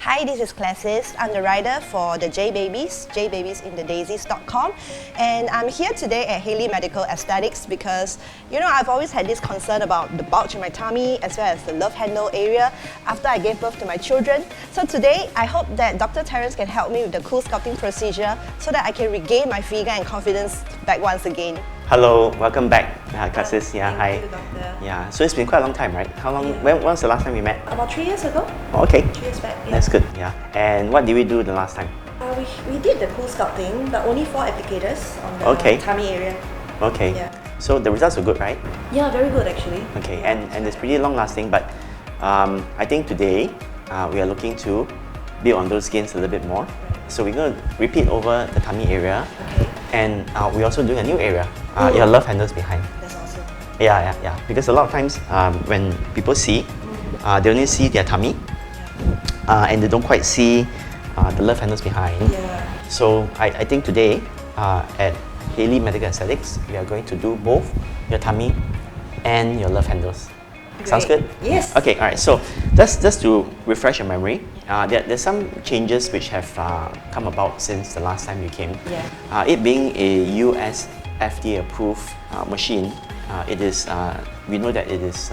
Hi, this is Klessis. I'm the writer for the J-Babies in the daisies.com, and I'm here today at Halley Medical Aesthetics because, I've always had this concern about the bulge in my tummy as well as the love handle area after I gave birth to my children. So today, I hope that Dr. Terence can help me with the CoolSculpting procedure so that I can regain my figure and confidence back once again. Hello, welcome back, Klessis. Yeah, hi. Thank you, doctor. Yeah, so it's been quite a long time, right? How long? Yeah. When was the last time we met? About 3 years ago. Oh, okay. 3 years back, yeah. That's good. Yeah. And what did we do the last time? We did the CoolSculpting, but only 4 applicators on the tummy area. Okay. Yeah. So the results were good, right? Yeah, very good actually. Okay, Yeah. and it's pretty long lasting, but I think today we are looking to build on those gains a little bit more. So we're going to repeat over the tummy area. Okay. And we're also doing a new area. Your love handles behind. That's awesome. Yeah. Because a lot of times when people see, they only see their tummy and they don't quite see the love handles behind. Yeah. So I think today at Halley Medical Aesthetics, we are going to do both your tummy and your love handles. Great. Sounds good? Yes. Okay, alright. So just to refresh your memory, there's some changes which have come about since the last time you came. Yeah. It being a US FDA approved machine, it is we know that it is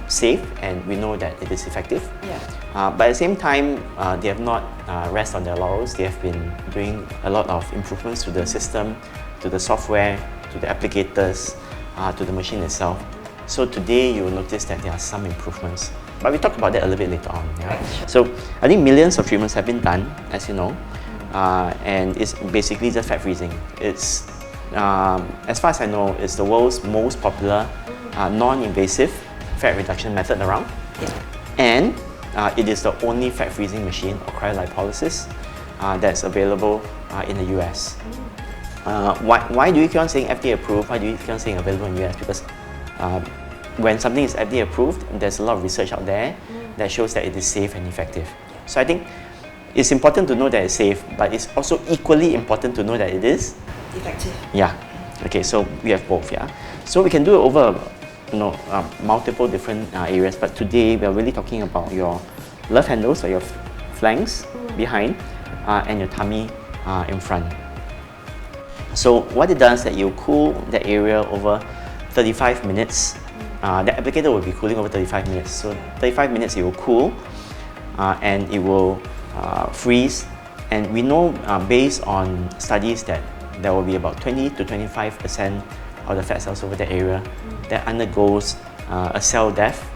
safe and we know that it is effective. Yeah. But at the same time, they have not rest on their laurels. They have been doing a lot of improvements to the system, to the software, to the applicators, to the machine itself. So today you will notice that there are some improvements. But we talk about that a little bit later on. Yeah? Right, sure. So I think millions of treatments have been done, as you know, and it's basically just fat freezing. It's, as far as I know, it's the world's most popular non-invasive fat reduction method around. Yeah. And it is the only fat freezing machine or cryolipolysis that's available in the US. Why do you keep on saying FDA approved? Why do you keep on saying available in the US? Because when something is FDA approved, there's a lot of research out there that shows that it is safe and effective. So I think it's important to know that it's safe, but it's also equally important to know that it is Effective. Yeah. Okay, so we have both. Yeah. So we can do it over, multiple different areas. But today we are really talking about your love handles or your flanks behind, and your tummy in front. So what it does is that you cool that area over 35 minutes. The applicator will be cooling over 35 minutes. So 35 minutes it will cool and it will freeze. And we know based on studies that there will be about 20 to 25% of the fat cells over that area that undergoes a cell death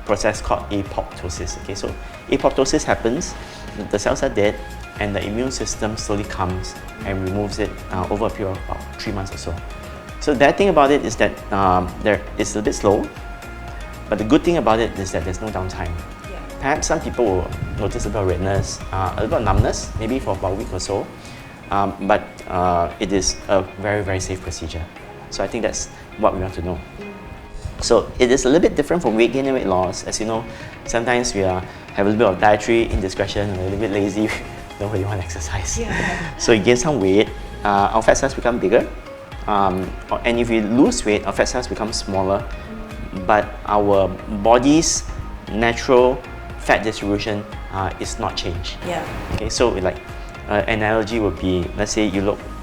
process called apoptosis. Okay, so apoptosis happens, the cells are dead, and the immune system slowly comes and removes it over a period of about 3 months or so. So the bad thing about it is that it's a bit slow, but the good thing about it is that there's no downtime. Yeah. Perhaps some people will notice a bit of redness, a little bit of numbness, maybe for about a week or so, but it is a very, very safe procedure. So I think that's what we want to know. So it is a little bit different from weight gain and weight loss. As you know, sometimes we have a little bit of dietary indiscretion, a little bit lazy, don't really want to exercise. Yeah. So you gain some weight, our fat cells become bigger, and if we lose weight, our fat cells become smaller, but our body's natural fat distribution is not changed. Yeah. Okay, so like analogy would be, let's say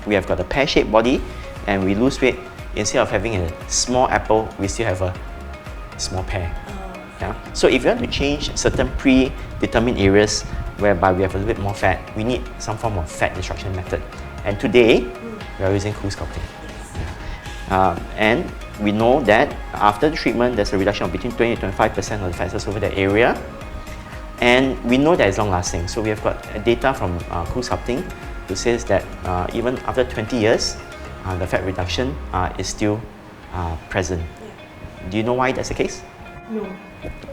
we have got a pear-shaped body and we lose weight. Instead of having a small apple, we still have a small pear. Yeah? So if you want to change certain predetermined areas whereby we have a little bit more fat, we need some form of fat destruction method. And today, we are using CoolSculpting. And we know that after the treatment, there's a reduction of between 20 to 25% of the fat cells over that area. And we know that it's long lasting. So we have got data from CoolSculpting that says that even after 20 years, the fat reduction is still present. Yeah. Do you know why that's the case? No.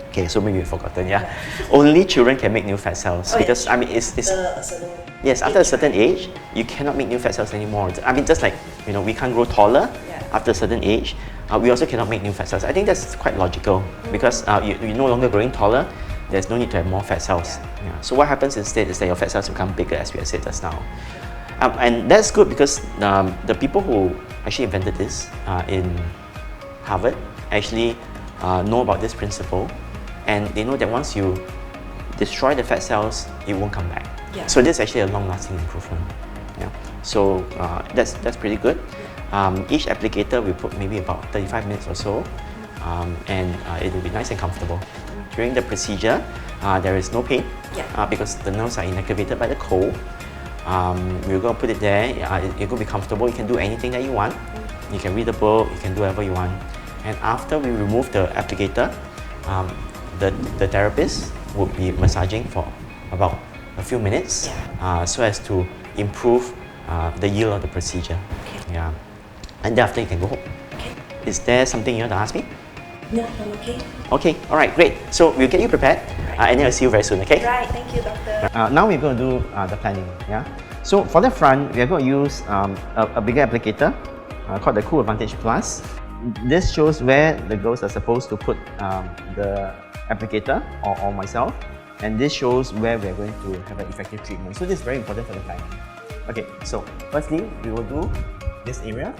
Okay, so maybe you've forgotten, yeah? Only children can make new fat cells because, I mean, yes, after a certain age, you cannot make new fat cells anymore. I mean, just like, we can't grow taller after a certain age, we also cannot make new fat cells. I think that's quite logical because you're no longer growing taller, there's no need to have more fat cells. Yeah. So what happens instead is that your fat cells become bigger, as we have said just now. And that's good because the people who actually invented this in Harvard actually know about this principle, and they know that once you destroy the fat cells, it won't come back. Yeah. So this is actually a long-lasting improvement. Yeah. So that's pretty good. Each applicator we put maybe about 35 minutes or so, and it will be nice and comfortable. During the procedure, there is no pain because the nerves are inactivated by the cold. We're going to put it there. You're going to be comfortable. You can do anything that you want. You can read a book. You can do whatever you want. And after we remove the applicator, the therapist would be massaging for about a few minutes so as to improve the yield of the procedure. Okay. Yeah. And thereafter you can go home. Okay. Is there something you want to ask me? No, I'm okay. Okay, alright, great. So we'll get you prepared and then I'll see you very soon, okay? Right, thank you, doctor. Now we're going to do the planning. Yeah. So for the front, we are going to use a bigger applicator called the Cool Advantage Plus. This shows where the girls are supposed to put the applicator or myself, and this shows where we are going to have an effective treatment. So this is very important for the planning. Okay, so firstly, we will do this area.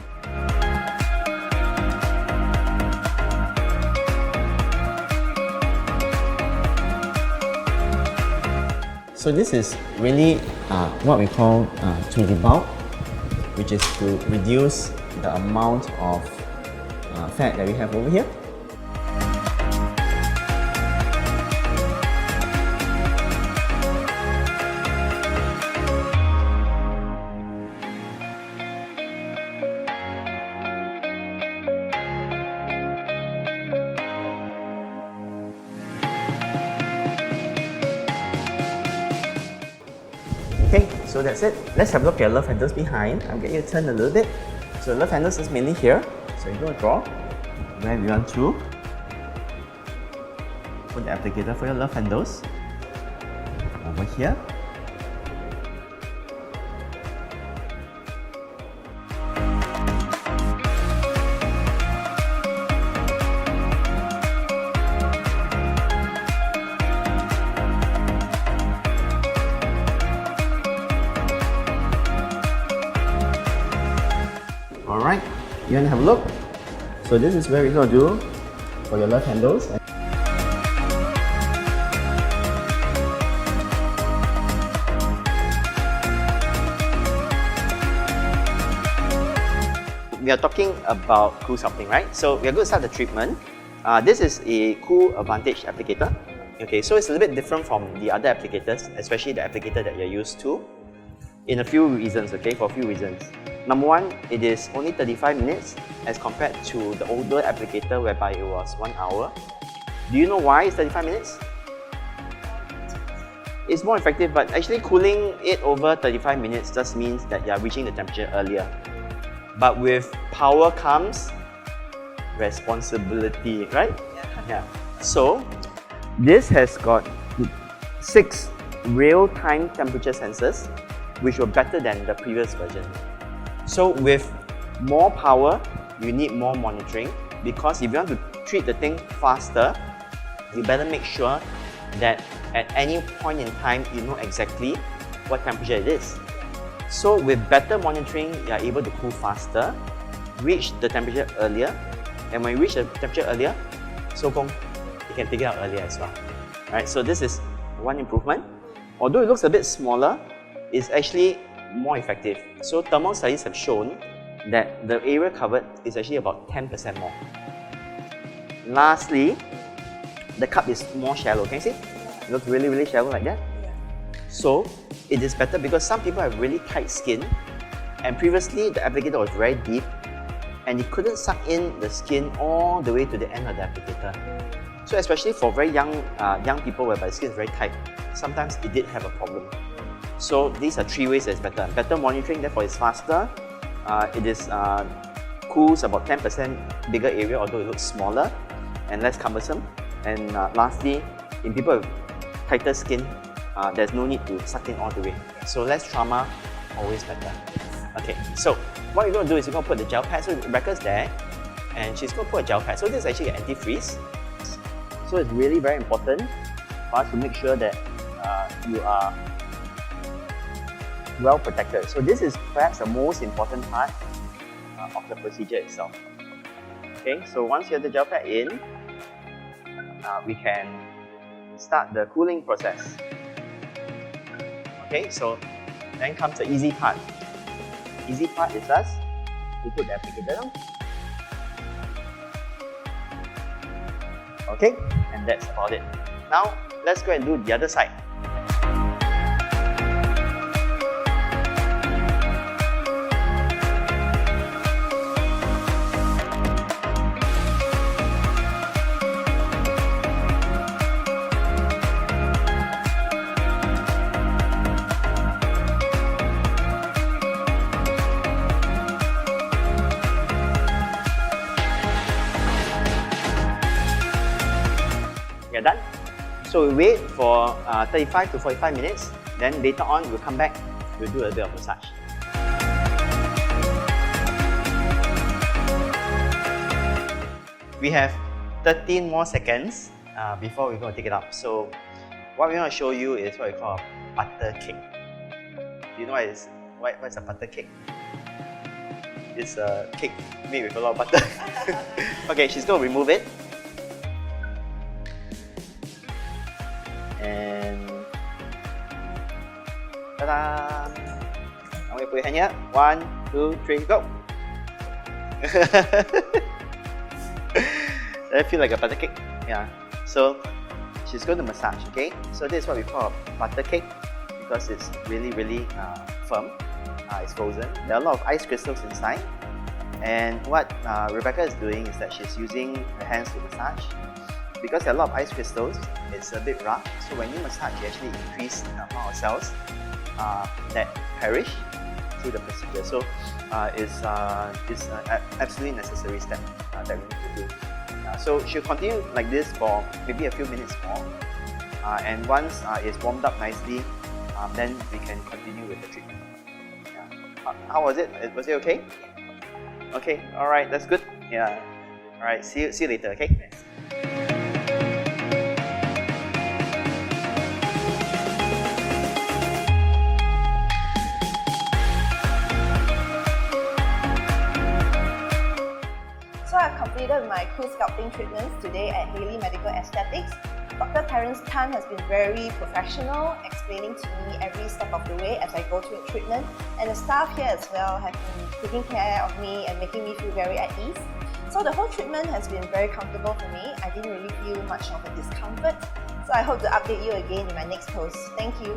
So this is really what we call to debulk, which is to reduce the amount of fat that we have over here. Okay, so that's it. Let's have a look at your love handles behind. I'll get you to turn a little bit. So love handles is mainly here. So you're going to draw where we want to put the applicator for your love handles. Over here. Alright, you want to have a look? So this is where we're going to do for your love handles. We are talking about CoolSculpting, right? So we are going to start the treatment. This is a Cool Advantage applicator. Okay, so it's a little bit different from the other applicators, especially the applicator that you're used to, in a few reasons, okay, for a few reasons. Number one, it is only 35 minutes as compared to the older applicator whereby it was 1 hour. Do you know why it's 35 minutes? It's more effective, but actually cooling it over 35 minutes just means that you are reaching the temperature earlier. But with power comes responsibility, right? Yeah. So this has got 6 real-time temperature sensors, which were better than the previous version. So with more power, you need more monitoring, because if you want to treat the thing faster, you better make sure that at any point in time, you know exactly what temperature it is. So with better monitoring, you are able to cool faster, reach the temperature earlier, and when you reach the temperature earlier, you can take it out earlier as well. Alright, so this is one improvement. Although it looks a bit smaller, it's actually more effective. So thermal studies have shown that the area covered is actually about 10% more. Lastly, the cup is more shallow. Can you see? It looks really, really shallow like that. So it is better because some people have really tight skin, and previously the applicator was very deep and it couldn't suck in the skin all the way to the end of the applicator. So especially for very young people whereby the skin is very tight, sometimes it did have a problem. So these are 3 ways that it's better. Better monitoring, therefore it's faster. It is cools about 10% bigger area, although it looks smaller and less cumbersome. And lastly, in people with tighter skin, there's no need to suck in all the way. So less trauma, always better. Okay, so what we're going to do is we're going to put the gel pad. So Rebecca's there, and she's going to put a gel pad. So this is actually an antifreeze. So it's really very important for us to make sure that you are well protected. So this is perhaps the most important part of the procedure itself. Okay, so once you have the gel pad in, we can start the cooling process. Okay, so then comes the easy part. Easy part is us. We put the applicator down. Okay, and that's about it. Now, let's go and do the other side. We are done. So we wait for 35 to 45 minutes. Then later on, we'll come back. We'll do a bit of massage. We have 13 more seconds before we're going to take it out. So what we want to show you is what we call a butter cake. Do you know what's a butter cake? It's a cake made with a lot of butter. Okay, she's going to remove it. And ta-da! Now we put your hand here. 1, 2, 3, go! Does it feel like a butter cake? Yeah. So she's going to massage, okay? So this is what we call a butter cake because it's really, really firm. It's frozen. There are a lot of ice crystals inside. And what Rebecca is doing is that she's using her hands to massage. Because there are a lot of ice crystals, it's a bit rough. So when you massage, you actually increase the amount of cells that perish through the procedure. So it's an absolutely necessary step that we need to do. So she'll continue like this for maybe a few minutes more. And once it's warmed up nicely, then we can continue with the treatment. Yeah. How was it? Was it okay? Okay, alright, that's good. Yeah. Alright, see you later, okay? So I've completed my CoolSculpting treatments today at Halley Medical Aesthetics. Dr. Terence Tan has been very professional, explaining to me every step of the way as I go through the treatment, and the staff here as well have been taking care of me and making me feel very at ease. So the whole treatment has been very comfortable for me. I didn't really feel much of a discomfort. So I hope to update you again in my next post. Thank you.